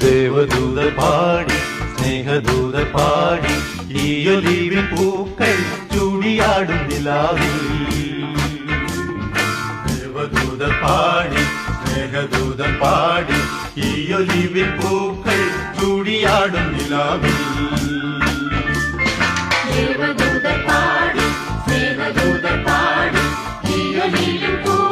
ദേവദൂതർ പാടി സ്നേഹദൂതർ പാടി ഈ ഒലിവിൻ പൂക്കൾ ചൂടിയാടും നിലാവിൽ. ദേവദൂതർ പാടി സ്നേഹദൂതർ പാടി ഈ ഒലിവിൻ പൂക്കൾ ചൂടിയാടും നിലാവിൽ. ദേവദൂതർ പാടി സ്നേഹദൂതർ പാടി ഈ ഒലിവിൻ പൂക്കൾ